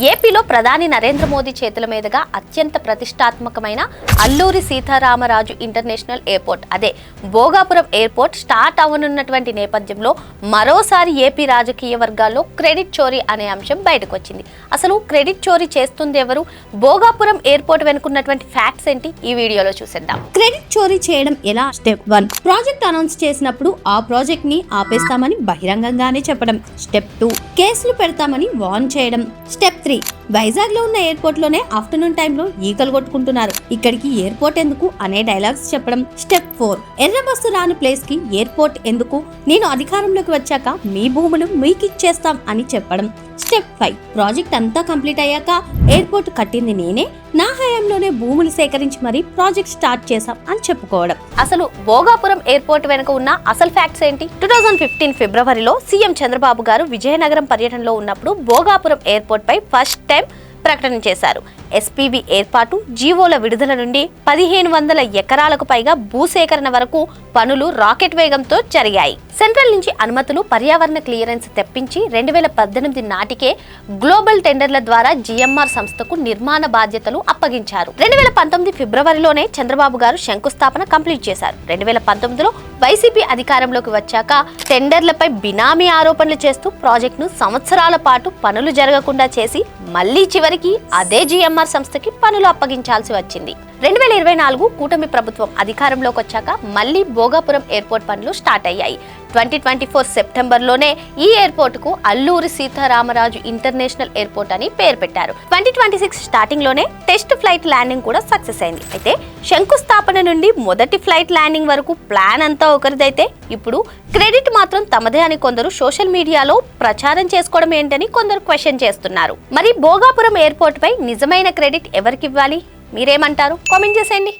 ఏపీలో ప్రధాని నరేంద్ర మోదీ చేతుల మీదుగా అత్యంత ప్రతిష్టాత్మకమైన అల్లూరి సీతారామరాజు ఇంటర్నేషనల్ ఎయిర్పోర్ట్ అదే భోగాపురం ఎయిర్పోర్ట్ స్టార్ట్ అవ్వనున్నటువంటి నేపథ్యంలో మరోసారి ఏపీ రాజకీయ వర్గాల్లో క్రెడిట్ చోరీ అనే అంశం బయటకు వచ్చింది. అసలు క్రెడిట్ చోరీ చేస్తుంది ఎవరు? భోగాపురం ఎయిర్పోర్ట్ వెనుకున్నటువంటి ఫ్యాక్ట్స్ ఏంటి? ఈ వీడియోలో చూసేద్దాం. క్రెడిట్ చోరీ చేయడం ఎలా? స్టెప్ 1, ప్రాజెక్ట్ అనౌన్స్ చేసినప్పుడు ఆ ప్రాజెక్ట్ ని ఆపేస్తామని బహిరంగంగానే చెప్పడం. స్టెప్ 2, కేసులు పెడతామని వార్న్ చేయడం. స్టెప్ 3, వైజాగ్ లో ఉన్న ఎయిర్పోర్ట్ లోనే ఆఫ్టర్నూన్ టైంలో ఈకలు కొట్టుకుంటున్నారు, ఇక్కడికి ఎయిర్పోర్ట్ ఎందుకు అనే డైలాగ్స్ చెప్పడం. స్టెప్ 4, ఎర్ర బస్సు రాని ప్లేస్ కి ఎయిర్పోర్ట్ ఎందుకు, నేను అధికారంలోకి వచ్చాక మీ భూములు మీకు ఇచ్చేస్తాం అని చెప్పడం. స్టెప్ 5, ప్రాజెక్ట్ అంతా కంప్లీట్ అయ్యాక ఎయిర్పోర్ట్ కట్టింది నేనే, నా హయాంలోనే భూములు సేకరించి మరీ ప్రాజెక్ట్ స్టార్ట్ చేశాం అని చెప్పుకోవడం. అసలు భోగాపురం ఎయిర్పోర్ట్ వెనుక ఉన్న అసలు ఫ్యాక్ట్స్ ఏంటి? 2015 ఫిబ్రవరిలో సీఎం చంద్రబాబు గారు విజయనగరం పర్యటనలో ఉన్నప్పుడు భోగాపురం ఎయిర్పోర్ట్ పై ఫస్ట్ టైం ప్రకటన చేశారు. ఎస్పీబీ ఏర్పాటు, జీవోల విడుదల నుండి 1500 ఎకరాలకు పైగా భూసేకరణ వరకు పనులు రాకెట్ వేగంతో జరిగాయి. సెంట్రల్ నుంచి అనుమతులు, పర్యావరణ క్లియరెన్స్ తెప్పించి 2018 నాటికే గ్లోబల్ టెండర్ల ద్వారా జిఎంఆర్ సంస్థకు నిర్మాణ బాధ్యతలు అప్పగించారు. 2019 ఫిబ్రవరిలోనే చంద్రబాబు గారు శంకుస్థాపన కంప్లీట్ చేశారు. 2019లో వైసీపీ అధికారంలోకి వచ్చాక టెండర్లపై బినామీ ఆరోపణలు చేస్తూ ప్రాజెక్టును సంవత్సరాల పాటు పనులు జరగకుండా చేసి మళ్లీ చివరికి అదే జిఎంఆర్ సంస్థకి పనులు అప్పగించాల్సి వచ్చింది. 2024 కూటమి ప్రభుత్వం అధికారంలోకి వచ్చాక మళ్లీ భోగాపురం ఎయిర్పోర్ట్ పనులు స్టార్ట్ అయ్యాయి. 2024 సెప్టెంబర్లోనే ఈ ఎయిర్పోర్ట్ కు అల్లూరి సీతారామరాజు ఇంటర్నేషనల్ ఎయిర్పోర్ట్ అని పేరు పెట్టారు. 2026 స్టార్టింగ్ లోనే టెస్ట్ ఫ్లైట్ ల్యాండింగ్ కూడా సక్సెస్ అయింది. అయితే శంకుస్థాపన నుండి మొదటి ఫ్లైట్ ల్యాండింగ్ వరకు ప్లాన్ అంతా ఒకరిదైతే ఇప్పుడు క్రెడిట్ మాత్రం తమదే అని కొందరు సోషల్ మీడియాలో ప్రచారం చేసుకోవడం ఏంటని కొందరు క్వశ్చన్ చేస్తున్నారు. మరి భోగాపురం ఎయిర్పోర్ట్ పై నిజమైన క్రెడిట్ ఎవరికి ఇవ్వాలి? మీరేమంటారు? కామెంట్ చేసేయండి.